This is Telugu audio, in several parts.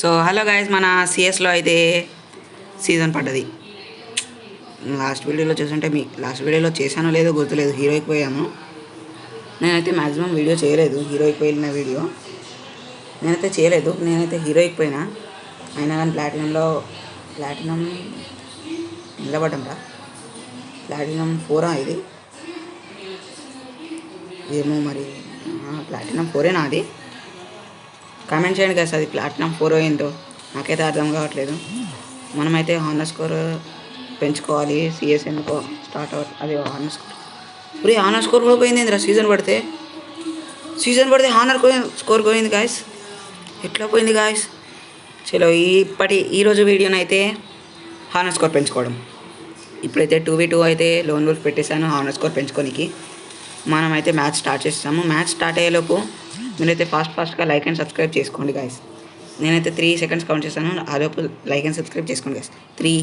సో హలో గైస్, మన సిఎస్లో అయితే సీజన్ పడ్డది. లాస్ట్ వీడియోలో చూసుంటే లాస్ట్ వీడియోలో చేశానో లేదో గుర్తులేదు. హీరోకి పోయాము. నేనైతే మ్యాక్సిమం వీడియో చేయలేదు. హీరోకి పోయిన వీడియో నేనైతే చేయలేదు. నేనైతే హీరోకి పోయినా. అయినా కానీ ప్లాటినం నిలబడ్డం రా. ప్లాటినం 4 ఇది ఏమో మరి. ప్లాటినం 4 అది. కామెంట్ చేయండి కదా, అది ప్లాటినం 4 ఏంటో నాకైతే అర్థం కావట్లేదు. మనమైతే హానర్ స్కోర్ పెంచుకోవాలి. సిఎస్ ఎందుకో స్టార్ట్ అవ్వదు. అది హానర్ స్కోర్. ఇప్పుడు హానర్ స్కోర్ కూడా పోయింది ఇంద్రా. సీజన్ పడితే హానర్ స్కోర్ పోయింది గాయస్. ఎట్లా పోయింది గాయస్? చలో ఈరోజు వీడియోనైతే హానర్ స్కోర్ పెంచుకోవడం. ఇప్పుడైతే 2v2 అయితే లోన్ వోల్ఫ్ పెట్టేశాను హానర్ స్కోర్ పెంచుకోనికి. మనమైతే మ్యాచ్ స్టార్ట్ చేస్తాము. మ్యాచ్ స్టార్ట్ అయ్యేలోపు మీరైతే ఫాస్ట్గా లైక్ అండ్ సబ్స్క్రైబ్ చేసుకోండి గాయస్. నేనైతే 3 సెకండ్స్ కౌంట్ చేస్తాను. ఆలోపు లైక్ అండ్ సబ్స్క్రైబ్ చేసుకోండి గాయస్. 3,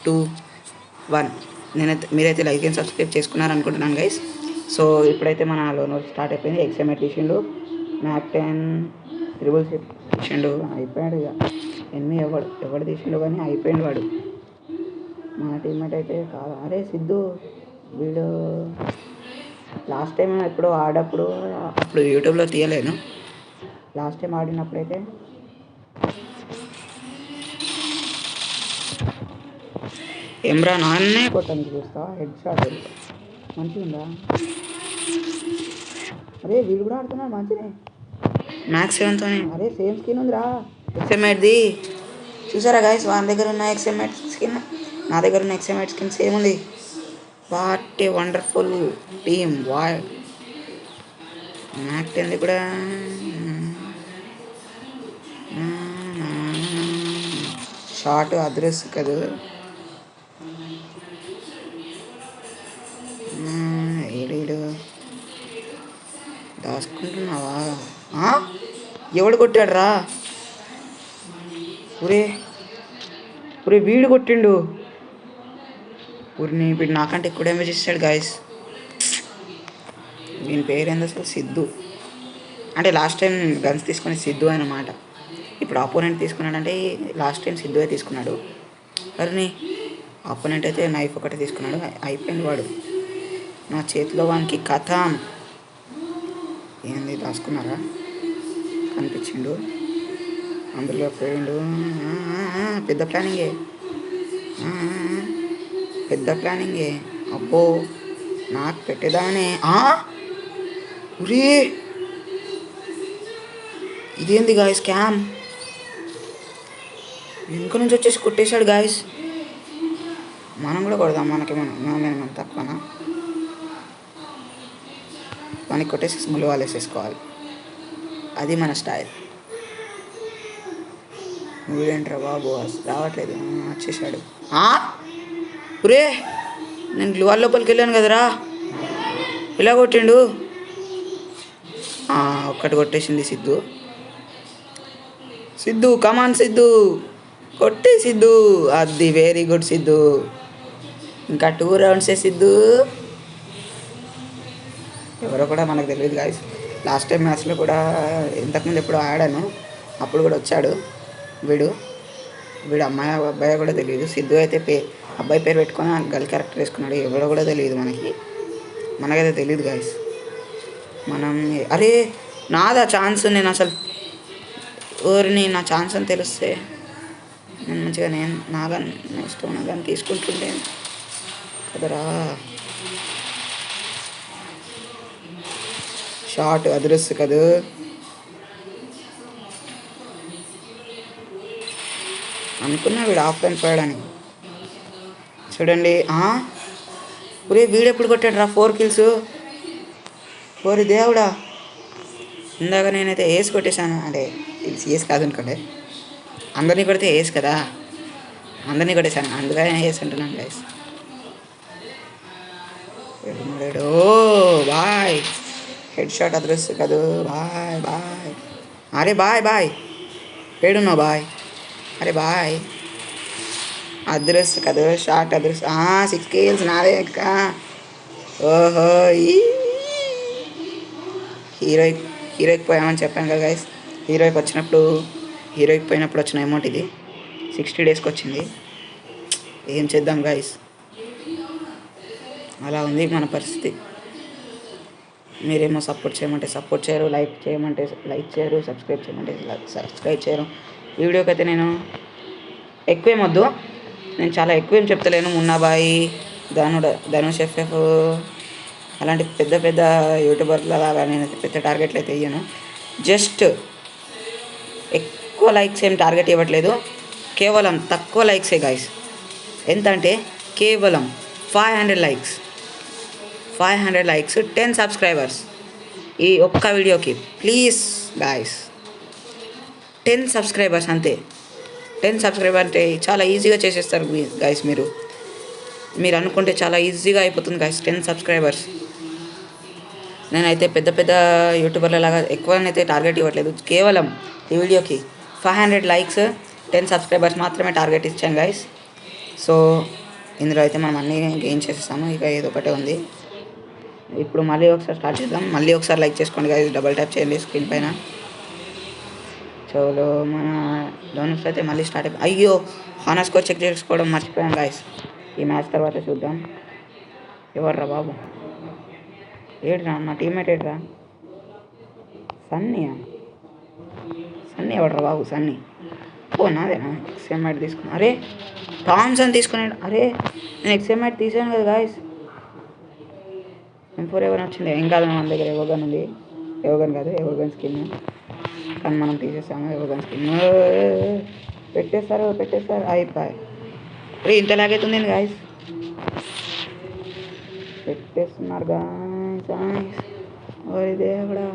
2, 1. మీరైతే లైక్ అండ్ సబ్స్క్రైబ్ చేసుకున్నారనుకుంటున్నాను గైస్. సో ఇప్పుడైతే మన లోన్ స్టార్ట్ అయిపోయింది. XM8 తీసిండు, మ్యాక్ 10 ట్రిబుల్ తీసిండు. అయిపోయాడు ఇక. ఎన్ని ఎవడు తీసిండు కానీ అయిపోయింది వాడు. మన టీమ్మేట్ అయితే కాదు. అరే సిద్ధు వీడు లాస్ట్ టైం ఎప్పుడో ఆడప్పుడు అప్పుడు యూట్యూబ్లో తీయలేను. లాస్ట్ టైం ఆడినప్పుడైతే ఏమ్రా నాన్నే కొట్టడానికి చూస్తా. హెడ్ షాట్ మంచిగా ఉందా? అరే వీడు కూడా ఆడుతున్నాడు మంచిగా. మ్యాక్స్ 7తోనే. అరే సేమ్ స్కిన్ ఉందిరా XM8ది. చూసారా గాయస్? వాళ్ళ దగ్గర ఉన్న XM8 స్కిన్, నా దగ్గర ఉన్న XM8 స్కిన్ సేమ్ ఉంది. What a wonderful team. MAC 10 కూడా షార్ట్ అడ్రస్ కదా. ఏడు దాచుకుంటున్నావా? ఎవడు కొట్టాడు రా? ఒరే వీడు కొట్టిండు. ఊరిని వీడు నాకంటే ఎక్కువ డ్యామేజ్ ఇస్తాడు గాయస్. దీని పేరు ఏంది అసలు? సిద్ధు. అంటే లాస్ట్ టైం గన్స్ తీసుకుని సిద్ధు అన్నమాట. ఇప్పుడు ఆపోనెంట్ తీసుకున్నాడంటే లాస్ట్ టైం సిద్ధువే తీసుకున్నాడు. అరే ఆపోనెంట్ అయితే నైఫ్ ఒకటి తీసుకున్నాడు. అయిపోయింది వాడు. నా చేతిలో వానికి కథం. ఏంది దాచుకున్నారా? కనిపించిండు, అందులో పోయిండు. పెద్ద ప్లానింగే. అబ్బో నాకు పెట్టేదానే. ఉరే ఇదేంది గాయస్? స్కామ్. వెనుక నుంచి వచ్చేసి కొట్టేశాడు గాయస్. మనం కూడా కొడదాం. మనం తక్కువనా? మనకి కొట్టేసి స్ముల్ వాళ్ళు వేసేసుకోవాలి. అది మన స్టైల్. వీడేంట్రా బాబు రావట్లేదు. వచ్చేసాడు. ఉరే నేను గ్లూ వాల్ లోపలికి వెళ్ళాను కదరా. ఇలా కొట్టిండు. ఒక్కటి కొట్టేసింది సిద్ధు. కమాన్ సిద్ధు, కొట్టే సిద్ధు. అది వెరీ గుడ్ సిద్ధు. ఇంకా 2 రౌండ్సే సిద్ధు. ఎవరో కూడా మనకు తెలియదు గాయస్. లాస్ట్ టైం మ్యాచ్లో కూడా ఇంతకుముందు ఎప్పుడో ఆడాను, అప్పుడు కూడా వచ్చాడు వీడు అబ్బాయి కూడా తెలియదు. సిద్ధు అయితే అబ్బాయి పేరు పెట్టుకొని గర్ల్ క్యారెక్టర్ వేసుకున్నాడు. ఎవడో కూడా తెలియదు మనకైతే తెలియదు గాయస్. అరే నాదా ఛాన్స్. నేను అసలు నా ఛాన్స్ అని తెలిస్తే నేను మంచిగా నా ఇష్టం కానీ తీసుకుంటుండే కదరా. షార్ట్ అదృస్ కదా. అనుకున్నా వీడు ఆఫ్లైన్ పోయాడని. చూడండి. ఒరే వీడెప్పుడు కొట్టాడు రా 4 kills? ఓరి దేవుడా. ఇందాక నేనైతే ఏస్ కొట్టేశాను. అంటే ఏస్ కాదు అనుకోండి, అందరినీ కొడితే ఏస్ కదా. అందరినీ కొట్టేశాను, అందుకనే ఏస్ అంటున్నాను గైస్. బాయ్ హెడ్ షాట్ అదృస్ కదా. బాయ్. అరే బాయ్ ఏడున్నావు బాయ్? అరే బాయ్. అదృస్ కదా, షార్ట్ అదృస్. 6 kills నాదే అక్క. ఓహో హీరోయిక్ పోయామని చెప్పాను కదా గైస్. హీరోయిక్ వచ్చినప్పుడు హీరోకి పోయినప్పుడు వచ్చిన అమౌంట్ ఇది 60 డేస్కి వచ్చింది. ఏం చేద్దాం గైస్, అలా ఉంది మన పరిస్థితి. మీరేమో సపోర్ట్ చేయమంటే సపోర్ట్ చేయరు, లైక్ చేయమంటే లైక్ చేయరు, సబ్స్క్రైబ్ చేయమంటే సబ్స్క్రైబ్ చేయరు. ఈ వీడియోకి అయితే నేను ఎక్కువేమొద్దు, నేను చాలా ఎక్కువేం చెప్తలేను. మున్నాబాయి, ధనుష్ ఎఫ్ఎఫ్ అలాంటి పెద్ద పెద్ద యూట్యూబర్ల లాగా నేను పెద్ద టార్గెట్లు అయితే ఇయ్యను. జస్ట్ ఎక్కువ లైక్స్ ఏం టార్గెట్ ఇవ్వట్లేదు, కేవలం తక్కువ లైక్సే గాయస్. ఎంత అంటే కేవలం 500 లైక్స్, 500 లైక్స్, 10 సబ్స్క్రైబర్స్ ఈ ఒక్క వీడియోకి. ప్లీజ్ గాయస్, 10 సబ్స్క్రైబర్స్ అంతే. 10 సబ్స్క్రైబర్ అంటే చాలా ఈజీగా చేసేస్తారు గాయస్. మీరు అనుకుంటే చాలా ఈజీగా అయిపోతుంది గాయస్ 10 సబ్స్క్రైబర్స్. నేనైతే పెద్ద పెద్ద యూట్యూబర్ల లాగా ఎక్కువనైతే టార్గెట్ ఇవ్వట్లేదు, కేవలం ఈ వీడియోకి 500 లైక్స్, 10 సబ్స్క్రైబర్స్ మాత్రమే టార్గెట్ ఇచ్చాను గాయస్. సో ఇందులో అయితే మనం అన్నీ గెయిన్ చేసేస్తాము, ఇక ఏదో ఒకటే ఉంది. ఇప్పుడు మళ్ళీ ఒకసారి స్టార్ట్ చేద్దాం. మళ్ళీ ఒకసారి లైక్ చేసుకోండి గాయస్, డబల్ ట్యాప్ చేయండి స్క్రీన్ పైన. చలో మన డౌన్లోడ్స్ అయితే మళ్ళీ స్టార్ట్ అయిపోయి. అయ్యో, హానర్ స్కోర్ చెక్ చేసుకోవడం మర్చిపోయాం గాయస్. ఈ మ్యాచ్ తర్వాత చూద్దాం. ఎవర్రా బాబు, ఏడ్రా నా టీమ్మేట్, ఏడ్రా సన్నీ ఎవడ్రా బాబు? సన్నీ ఓ నాదేనా? ఎక్స్ఎంఐట్ తీసుకున్నా. అరే థామ్సన్ తీసుకున్నాడు. అరే నేను ఎక్స్ఎంఐట్ తీసాను కదా గాయస్. M4 ఎవరైనా వచ్చింది ఏం కాదు, మన దగ్గర ఎవగన్ ఉంది. ఎవగన్ స్కిన్, కానీ మనం తీసేసాము ఎవగన్ స్కిన్. పెట్టేస్తారు అయిపోయి. అరే ఇంత లాగైతుంది గాయస్, పెట్టేస్తున్నారు గాయస్. ఓరి దేవుడా,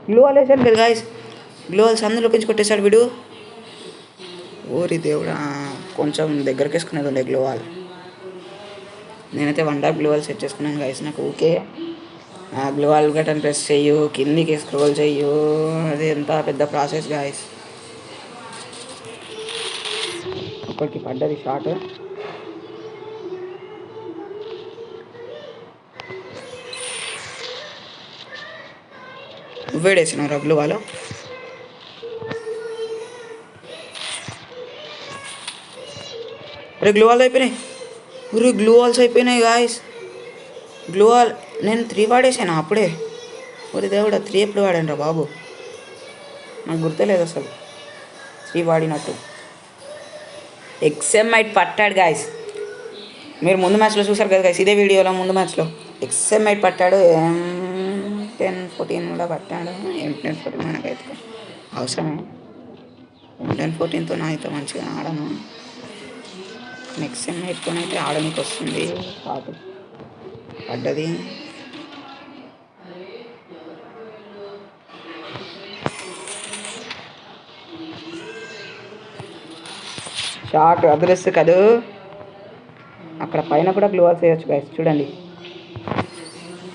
గ్లోవాల్ వేసాను కదా గాయస్, గ్లోవాల్స్ అందులో పెంచి కొట్టేశాడు వీడు. ఓరి దేవుడా, కొంచెం దగ్గరికి వేసుకునేది ఉండే గ్లోవాల్. నేనైతే 1 డాప్ గ్లోవాల్ సెట్ చేసుకున్నాను గాయస్. నాకు ఓకే, ఆ గ్లోవాల్ బటన్ ప్రెస్ చెయ్యు, కిందికి స్క్రోల్ చెయ్యు, అది ఎంత పెద్ద ప్రాసెస్ గాయస్. ఒకరికి పడ్డది షాట్. వేడేసినారు గ్లోవాల్. అరే గ్లోవాల్స్ అయిపోయినాయి గాయస్. గ్లోవాల్ నేను 3 వాడేసాను అప్పుడే. ఒరి దేవుడా, 3 ఎప్పుడు వాడాను రా బాబు, నాకు గుర్తులేదు అసలు 3 వాడినట్టు. ఎక్స్ఎంఐట్ పట్టాడు గాయస్. మీరు ముందు మ్యాచ్లో చూసారు కదా గాయస్, ఇదే వీడియోలో ముందు మ్యాచ్లో ఎక్స్ఎంఐట్ పట్టాడు. M1014 కూడా పట్టాడు. M1014 మనకైతే అవసరమే. M1014తో అయితే మంచిగా ఆడను, నెక్స్ట్ ఎక్స్ఎంఐట్తోనైతే ఆడడానికి వస్తుంది. షాట్ పడ్డది. షాట్ అదృష్ట కదూ. అక్కడ పైన కూడా గ్లోవాల్స్ వేయచ్చు గైస్, చూడండి.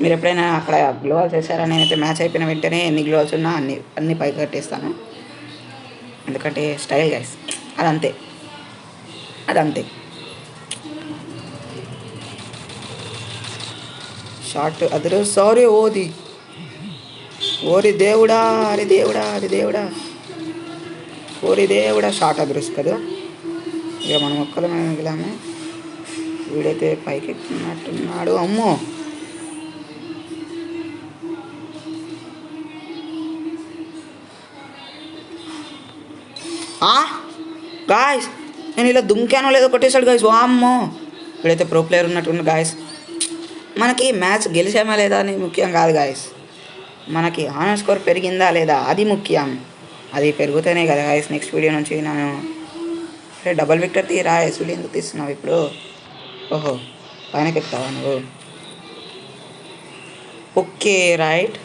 మీరు ఎప్పుడైనా అక్కడ గ్లోవాల్స్ వేసారా? నేనైతే మ్యాచ్ అయిపోయిన వెంటనే ఎన్ని గ్లోవాల్స్ ఉన్నా అన్ని పైకి కట్టేస్తాను, ఎందుకంటే స్టైల్ గైస్. అదంతే. షార్ట్ అదరు. సారీ ఓరి దేవుడా, షార్ట్ అదృష్ట కదా. ఇక మనం ఒక్కలమే మిగిలాము. వీడైతే పైకి ఎక్కుతున్నట్టున్నాడు. అమ్మో, గాయస్ నేను ఇలా దుమ్కానో లేదో కొట్టేశాడు గాయస్. వామ్మో, వీడైతే ప్రో ప్లేయర్ ఉన్నట్టు గాయస్. మనకి మ్యాచ్ గెలిచామా లేదా అని ముఖ్యం కాదు గాయస్, మనకి హానర్ స్కోర్ పెరిగిందా లేదా అది ముఖ్యం. అది పెరుగుతూనే కదా గాయస్ నెక్స్ట్ వీడియో నుంచి నేను డబల్ విక్టర్ తీరా. ఎసులు ఎందుకు తీస్తున్నావు ఇప్పుడు? ఓహో, పైనకి ఎక్కుతావా నువ్వు? Okay right.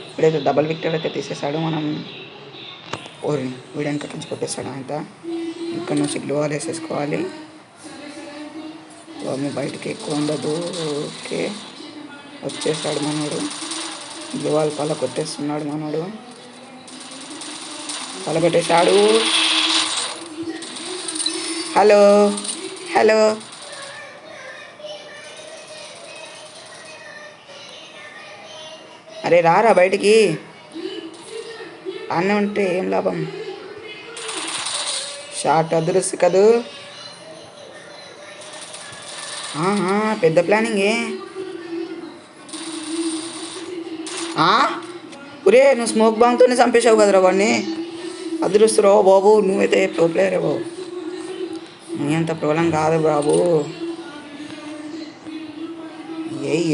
ఇప్పుడైతే డబల్ విక్టర్ అయితే తీసేసాడు. మనం వీడియో వెనక నుంచి కొట్టేస్తాడు అంతా. ఇక్కడ నుంచి గ్లోవాల్ వేసేసుకోవాలి. బయటకి ఎక్కువ ఉండదు. ఓకే, వచ్చేసాడు మనోడు. గ్లోవాల్ పల కొట్టేస్తున్నాడు మనోడు. పల కొట్టేశాడు. హలో అరే రారా బయటికి. అన్నీ ఉంటే ఏం లాభం. షార్ట్ అదృశ్య కదూ. పెద్ద ప్లానింగే. ఒరే నువ్వు స్మోక్ బాంగ్తోనే చంపేశావు కదరా వాడిని. అదృష్టరావు బాబు, నువ్వైతే ప్రో ప్లేయరే బాబు. నీ అంత ప్రోలం కాదు బాబు.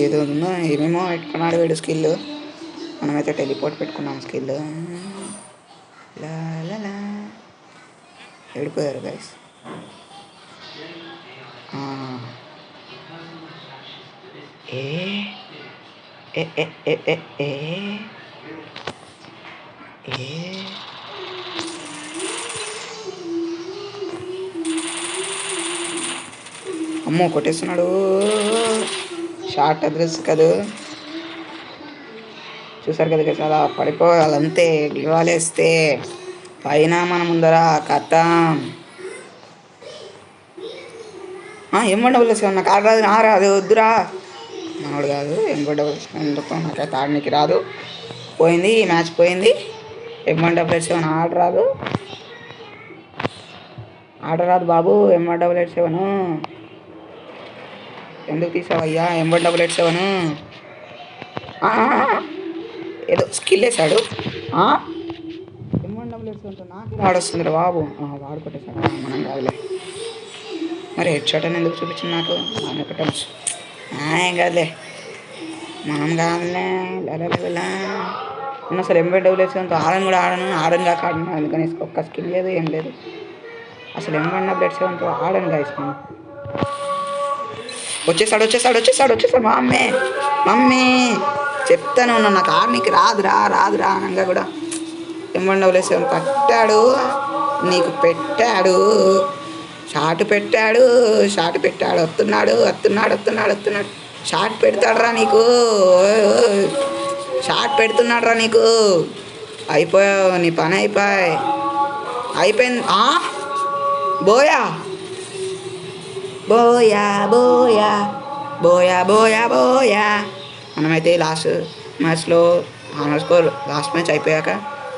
ఏదో ఉందో ఏమేమో పెట్టుకున్నాడు వీడు స్కిల్. మనమైతే టెలిపోర్ట్ పెట్టుకున్నాం స్కిల్. లా ఏడిపోయారు గైస్. ఏ ఏ ఏ ఏ ఏ ఏ ఏ అమ్మో కొట్టేస్తున్నాడు. షార్ట్ అడ్రస్ కదా, చూసారు కదా చాలా పడిపోవాలంతే. గ్లూవాలేస్తే పైన మన ముందర కథం. M1 నాకు ఆడరాదు. రాదు వద్దురా, మనోడు కాదు. M1 ఎందుకు నాకైతే ఆడడానికి రాదు. పోయింది ఈ మ్యాచ్ పోయింది. M1 ఆడరాదు బాబు. M1 ఎందుకు తీసావయ్యా M1 ఏదో స్కిల్ వేసాడు. M1 నాకు వాడొస్తుంది బాబు. వాడుకొట్టేసాడు. మనం కాదులే. మరి హెడ్ షాట్ అని ఎందుకు చూపించింది నాకు? ఏం కాదులే, మనం కాదులే. నేను అసలు M1 ఆడని కూడా ఆడను కాక ఆడను. అందుకని ఒక్క స్కిల్ లేదు ఏం లేదు. అసలు M1 ఆడను గాయస్. వచ్చేసాడు. మమ్మీ చెప్తాను ఉన్నాను, నాకు ఆడనీకి రాదురా అనగా కూడా M1 పట్టాడు. నీకు పెట్టాడు, షాట్ పెట్టాడు. వస్తున్నాడు. షాట్ పెడతాడురా నీకు. అయిపోయావు, నీ పని అయిపోయింది. బోయా. మనమైతే లాస్ట్ మ్యాచ్లో లాస్ట్ మ్యాచ్ అయిపోయాక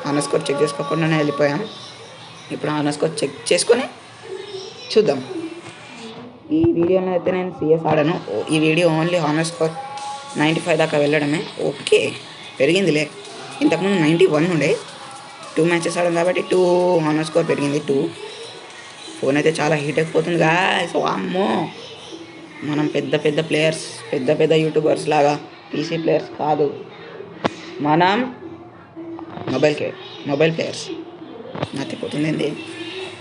హానర్ స్కోర్ చెక్ చేసుకోకుండానే వెళ్ళిపోయాం. ఇప్పుడు హానర్ స్కోర్ చెక్ చేసుకొని చూద్దాం. ఈ వీడియోలో అయితే నేను CS ఆడాను. ఈ వీడియో ఓన్లీ హానర్ స్కోర్ 95 దాకా వెళ్ళడమే. ఓకే, పెరిగిందిలే. ఇంతకుముందు 91 ఉండే. 2 మ్యాచెస్ ఆడాం కాబట్టి 2 హానర్ స్కోర్ పెరిగింది. 2 ఫోన్ అయితే చాలా హీట్ అయిపోతుంది గాయ్స్. అమ్మో, మనం పెద్ద ప్లేయర్స్, పెద్ద యూట్యూబర్స్ లాగా PC ప్లేయర్స్ కాదు. మనం మొబైల్ ప్లేయర్స్. నచ్చిపోతుంది ఏంది?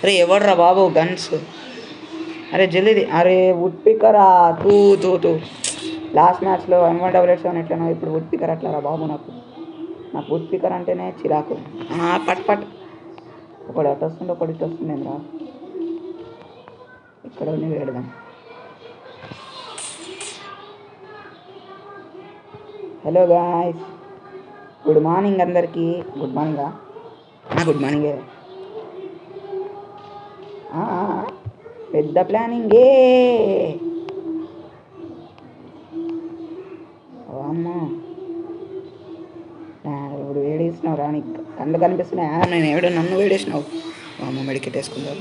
అరే ఎవడ్రా బాబు గన్స్? అరే జల్దీ. అరే వుడ్ పికరా. తూ లాస్ట్ మ్యాచ్లో M1 ఎట్లనో ఇప్పుడు వుడ్ పికర్ అట్లారా బాబు. నాకు వుడ్ పికర్ అంటేనే చిరాకు. పట్ ఒకటి అటు వస్తుండే, ఒకటి ఇటు వస్తుండే రా. ఇక్కడ పెడదాం. హలో గాయ్స్, గుడ్ మార్నింగ్ అందరికీ. గుడ్ మార్నింగా? గుడ్ మార్నింగే. పెద్ద ప్లానింగే. అమ్మో, ఇప్పుడు వేడేసినావు రా. నీకు కళ్ళు కనిపిస్తున్నాయా? నన్ను వేడేసినావు. అమ్మ మెడికెట్ వేసుకుందాం.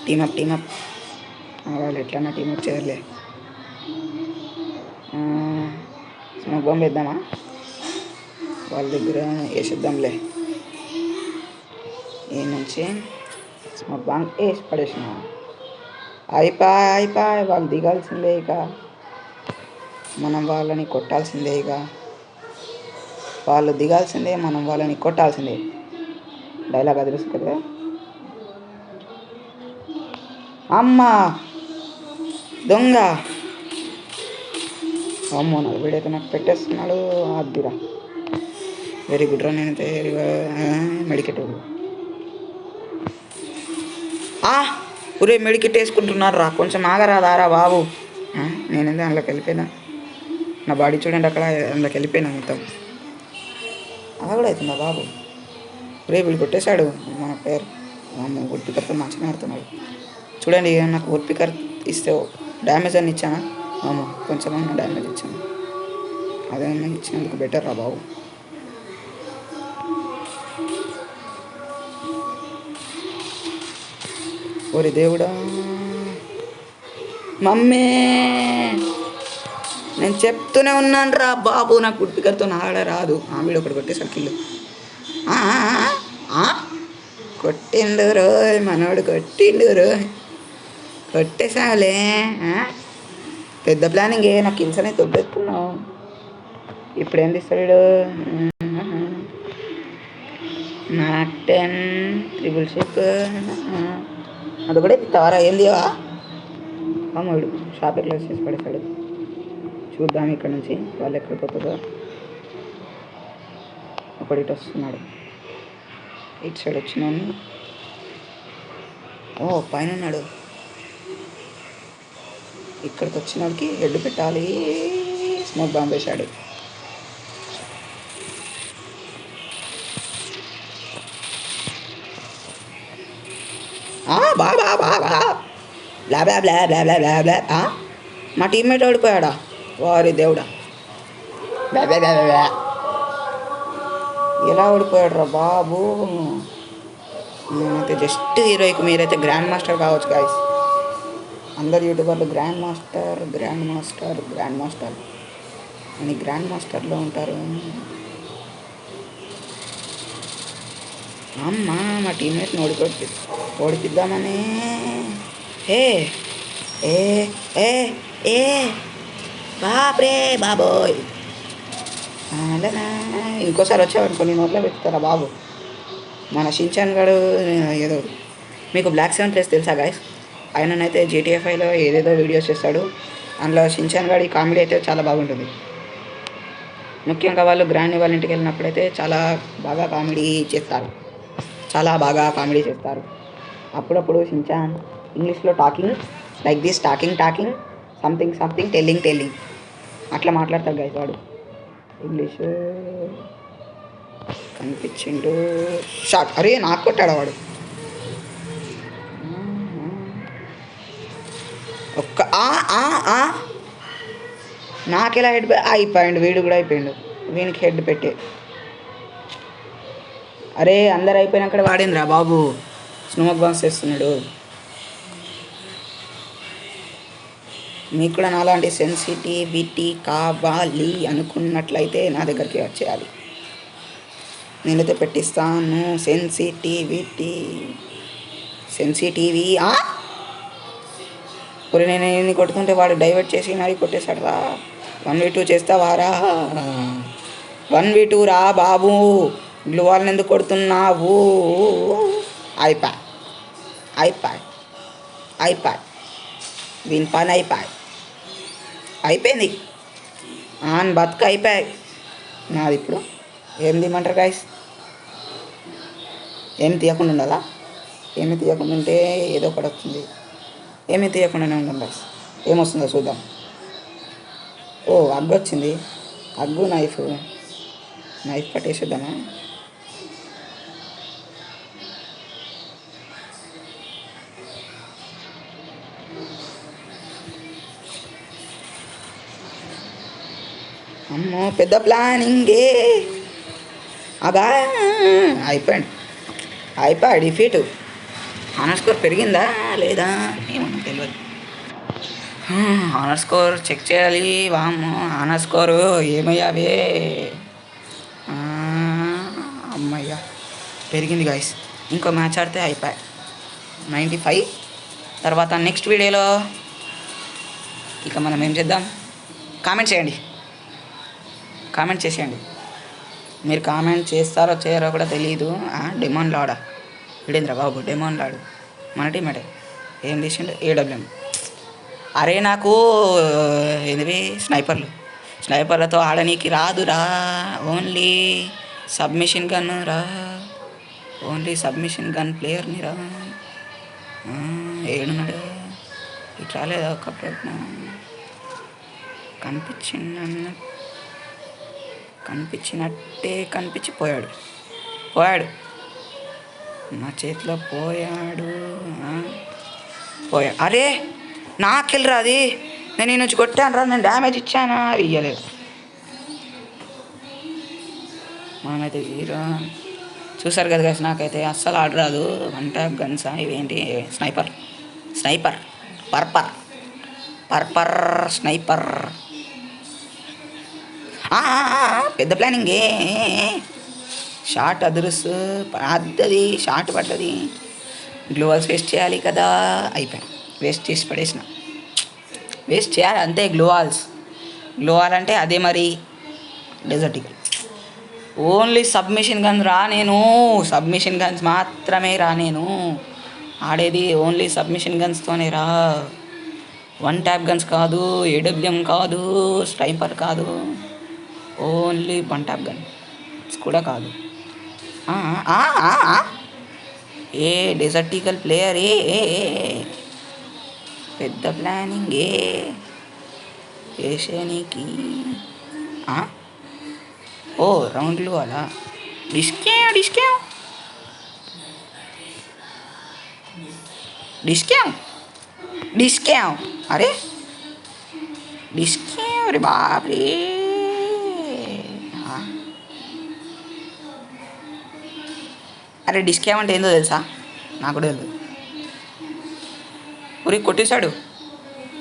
టీమప్ వాళ్ళు ఎట్లన్నా టీమప్ చేయర్లే. స్మోక్ బాంబ్ వేద్దామా? వాళ్ళ దగ్గర వేసేద్దాంలే. ఈ నుంచి స్మోక్ బాంబ్ వేసి పడేసిన. అయిపోయి వాళ్ళు దిగాల్సిందే. ఇక మనం వాళ్ళని కొట్టాల్సిందే. వాళ్ళు దిగాల్సిందే, మనం వాళ్ళని కొట్టాల్సిందే. డైలాగ్ అది తెలుసు కదా. అమ్మా దొంగ. అమ్మో, నాకు వీడైతే నాకు పెట్టేస్తున్నాడు. అద్దిరా. వెరీ గుడ్ రా. నేనైతే మెడికెట్ ఒరే మెడికెట్ వేసుకుంటున్నారు రా. కొంచెం ఆగరాదారా బాబు. నేనైతే అందులోకి వెళ్ళిపోయినా. నా బాడీ చూడండి, అక్కడ అందులోకి వెళ్ళిపోయినా మొత్తం. అలా కూడా అవుతుందా బాబు? ఒరే వీళ్ళు కొట్టేశాడు మన పేరు. అమ్మ వుడ్ పికర్తో మంచిగా ఆడుతున్నాడు. చూడండి, నాకు వుడ్ పికర్ ఇస్తే డ్యామేజ్ అని ఇచ్చానా? కొంచెం డ్యామేజ్ ఇచ్చాను. అదే ఇచ్చినందుకు బెటర్ రా బాబు. ఓరి దేవుడా మమ్మీ నేను చెప్తూనే ఉన్నాను రా బాబు, నాకు గుడ్డికతో ఆడ రాదు. వీడు ఒకటి కొట్టేసాడు కిల్లు. కొట్టిండు రోయ్ మనోడు, కొట్టిండు రోయ్, కొట్టేసావులే. పెద్ద ప్లానింగ్ నాకు కిల్స్ అనేది దొబ్బెత్తున్నావు. ఇప్పుడు ఏం తీస్తాడు? మ్యాక్ 10 ట్రిపుల్ షిప్ అది కూడా ఇస్తావారా? ఏంది అమ్మడు షాప్ క్లోజ్ చేసి పడేశాడు. చూద్దాం ఇక్కడ నుంచి వాళ్ళు ఎక్కడ పోతుందో. ఒకటి ఇటు వస్తున్నాడు, ఇటు సైడ్ వచ్చినాను. పైన ఉన్నాడు. ఇక్కడికి వచ్చినోడికి హెడ్ పెట్టాలి. స్మోక్ బాంబ్ వేశాడు. బా బా బా బా బ్లా బ్లా బ్లా బ్లా బ్లా బ్లా బ్లా. మా టీమ్మేట్ ఓడిపోయాడా? వారి దేవుడా, బ్లా బ్లా బ్లా బ్లా. ఎలా ఓడిపోయాడు రా బాబు? నేనైతే జస్ట్ హీరోయిక్, మీరైతే గ్రాండ్ మాస్టర్ కావచ్చు గాయస్. అందరు యూట్యూబర్లు grand master grand master grand master అని గ్రాండ్ మాస్టర్లో ఉంటారు. అమ్మ మా టీమ్మేట్ని ఓడిపిద్దామని. ఏ ఏ ఏ ఏ బాబ్రే బాబోయ్, ఇంకోసారి వచ్చావనుకో నేను నోట్లో పెడతారా బాబు. మన షిన్చాన్ గాడు ఏదో, మీకు బ్లాక్ 7 ప్లేస్ తెలుసా గాయస్? ఆయననైతే GTFIలో ఏదేదో వీడియోస్ చేస్తాడు. అందులో షిన్చాన్ గాడి కామెడీ అయితే చాలా బాగుంటుంది. ముఖ్యంగా వాళ్ళు గ్రాండ్ వాళ్ళ ఇంటికి వెళ్ళినప్పుడైతే చాలా బాగా కామెడీ చేస్తారు, చాలా బాగా కామెడీ చేస్తారు. అప్పుడప్పుడు షిన్చాన్ ఇంగ్లీష్లో talking like this, talking something something telling అట్లా మాట్లాడతాడు గైస్. వాడు ఇంగ్లీష్ కనిపించిండు. షాట్. అరే నాకు కొట్టాడు వాడు. ఒక్క నాకెలా హెడ్ అయిపోయాడు. వీడు కూడా అయిపోయాడు. వీనికి హెడ్ పెట్టే. అరే అందరు అయిపోయినాక వాడేంద్రా బాబు స్మోక్ బాంబ్స్ చేస్తున్నాడు. మీకు కూడా నాలాంటి సెన్సిటివిటీ కావాలి అనుకున్నట్లయితే నా దగ్గరికి వచ్చేయాలి, నేనైతే పెట్టిస్తాను. సెన్సిటివి ఇప్పుడు నేను కొట్టుకుంటే వాడు డైవర్ట్ చేసి మరీ కొట్టేశాడు రా. 1v2 చేస్తావారా? 1v2 రా బాబు. గ్లూవాల్ని ఎందుకు కొడుతున్నావు? అయిపోయి దీని పని అయిపోయింది. బతుక అయిపోయాయి నాది. ఇప్పుడు ఏం తీయమంటారు గాయస్? ఏమి తీయకుండా ఉండాలా? ఏమి తీయకుండా ఉంటే ఏదో ఒకటి వస్తుంది. ఏమీ తీయకుండానే ఉందాం గాయస్. ఏమొస్తుందో చూద్దాం. అగ్గు వచ్చింది. అగ్గు నైఫ్ పట్టేసేద్దామా? అమ్మో పెద్ద ప్లానింగే. అయిపోయాడు డిఫీట్. ఆనర్ స్కోర్ పెరిగిందా లేదా ఏమో తెలియదు. ఆనర్ స్కోర్ చెక్ చేయాలి. వామ్మో ఆనర్ స్కోరు ఏమయ్యావే. అమ్మయ్యా పెరిగింది గాయస్. ఇంకో మ్యాచ్ ఆడితే అయిపోయాయి 95. తర్వాత నెక్స్ట్ వీడియోలో ఇక మనం ఏం చేద్దాం? కామెంట్ చేసేయండి. మీరు కామెంట్ చేస్తారో చేయరో కూడా తెలియదు. డెమాన్ లాడా వీడేంద్ర బాబు, డెమాన్ లాడు మన టీమేటే. ఏం తీసిండు? AWM. అరే నాకు ఏంటివి స్నైపర్లతో ఆడనీకి రాదురా. ఓన్లీ సబ్మిషన్ గన్ రా. ఓన్లీ సబ్మిషన్ గన్ ప్లేయర్ని రా. ఏడున్నాడు? ఇటు రాలేదా? ఒక ప్రయత్నం కనిపించినట్టే కనిపించిపోయాడు. నా చేతిలో పోయాడు. అరే నాకెళ్ళరా అది. నేను ఈ నుంచి కొట్టాను రా. నేను డ్యామేజ్ ఇచ్చానా? ఇయ్యలేదు. మనమైతే 0 చూసారు కదా గైస్, నాకైతే అస్సలు ఆర్డర్ రాదు. వన్ ట్యాప్ గన్స్ ఇవేంటి, స్నైపర్ స్నైపర్ పర్పర్ పర్పర్ స్నైపర్. పెద్ద ప్లానింగ్ షార్ట్ అదురుసు అద్దది షార్ట్ పడ్డది. గ్లోవాల్స్ వేస్ట్ చేయాలి కదా, అయిపోయాను. వేస్ట్ చేసి పడేసిన. వేస్ట్ చేయాలి అంతే. గ్లోవాల్ అంటే అదే మరి desert eagle. Only submission guns రా నేను, సబ్మిషన్ గన్స్ మాత్రమే రా నేను ఆడేది. ఓన్లీ సబ్మిషన్ గన్స్తోనే రా, వన్ ట్యాప్ గన్స్ కాదు, ఏడబ్ల్యూఎం కాదు, స్నైపర్ కాదు, ఓన్లీ వన్ ట్యాప్ గన్స్ కూడా కాదు. ఏ డెజర్ట్ ఈగల్ ప్లేయర్ పెద్ద ప్లానింగ్ వేసేనికి. ఓ రౌండ్లు అలా డిస్కావ్ డిస్కావ్ డిస్కావ్ డిస్కావ్ అరే డిస్కావ్ రే బాప్రే. అరే డిస్కావ్ అంటే ఏందో తెలుసా? నాకు కూడా తెలియదు. ఊరికి కొట్టేశాడు.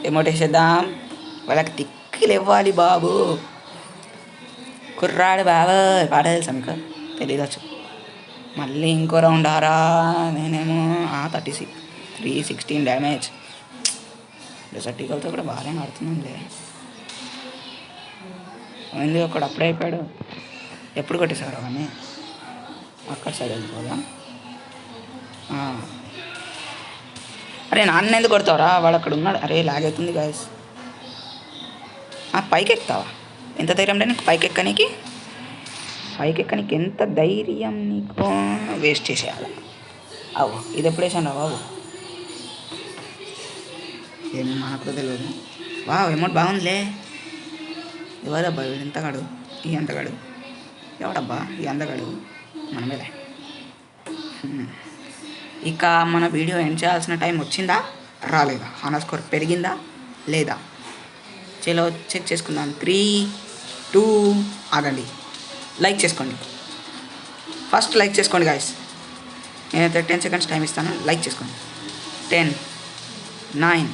ఎమోట్ వేసేద్దాం, వాళ్ళకి తిక్కిలు ఇవ్వాలి బాబు. కుర్రాడు బాబు పాట తెలుసా మీకు? తెలియదచ్చు. మళ్ళీ ఇంకో రౌండ్ ఆరా. నేనేమో 316 డ్యామేజ్. డెజర్ట్ ఈగల్తో కూడా బాగానే ఆడుతున్నాంలే. ఎందుకు ఒకడు అప్పుడే అయిపోయాడు. ఎప్పుడు కొట్టేశారు అవన్నీ? అక్కడ సైడ్ వెళ్ళిపోదా? అరే నాన్న ఎందుకు కొడతావరా? వాడు అక్కడ ఉన్నాడు. అరే లాగవుతుంది గాయస్. పైకి ఎక్కుతావా? ఎంత ధైర్యం నీకు పైకి ఎక్కనికి? ఎంత ధైర్యం నీకు? వేస్ట్ చేసేయాలి. అవు ఇది ఎప్పుడు వేసాను రా బాబు? ఏమో మనకు తెలియదు. అమౌంట్ బాగుందిలే. ఎవరబ్బా వీడు? ఎంతగాడు? ఈ ఎంతగాడు ఎవడబ్బా? ఈ అందగాడు మనమేలే. ఇక మన వీడియో ఎండ్ చేయాల్సిన టైం వచ్చిందా రాలేదా? హానర్ స్కోర్ పెరిగిందా లేదా? చలో చెక్ చేసుకుందాం. 3, 2 ఆగండి. లైక్ చేసుకోండి. ఫస్ట్ లైక్ చేసుకోండి గాయస్. నేనైతే 10 సెకండ్స్ టైం ఇస్తాను. లైక్ చేసుకోండి. 10, 9,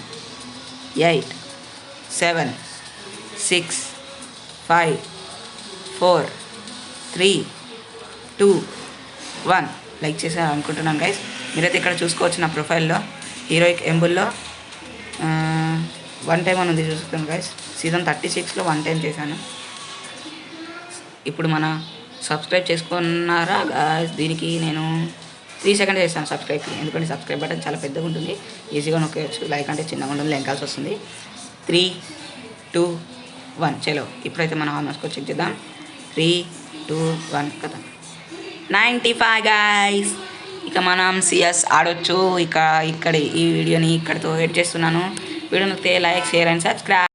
8, 7, 6, 5, 4, 3, 2, 1 లైక్ చేశారు అనుకుంటున్నాను గైస్. మీరైతే ఇక్కడ చూసుకోవచ్చు నా ప్రొఫైల్లో హీరోయిక్ ఎంబుల్లో 1 టైం అని ఉంది. చూసుకున్నాను గైస్. సీజన్ 36లో 1 టైం చేశాను. ఇప్పుడు మన సబ్స్క్రైబ్ చేసుకున్నారా గైస్? దీనికి నేను 3 సెకండ్స్ చేస్తాను సబ్స్క్రైబ్కి. ఎందుకంటే సబ్స్క్రైబ్ బటన్ చాలా పెద్దగా ఉంటుంది, ఈజీగా నొక్కేయచ్చు. లైక్ అంటే చిన్నగా ఉంటుంది, లెంకాల్సి వస్తుంది. 3, 2, 1 చలో. ఇప్పుడైతే మనం హానర్ స్కోర్ చెక్ చేద్దాం. 3, 2, 1 కదా 95 గైస్. ఇక మనం సిఎస్ ఆడొచ్చు. ఇక ఇక్కడ ఈ వీడియోని ఇక్కడితో ఎడ్ చేస్తున్నాను. వీడియో నచ్చితే లైక్, షేర్ అండ్ సబ్స్క్రైబ్.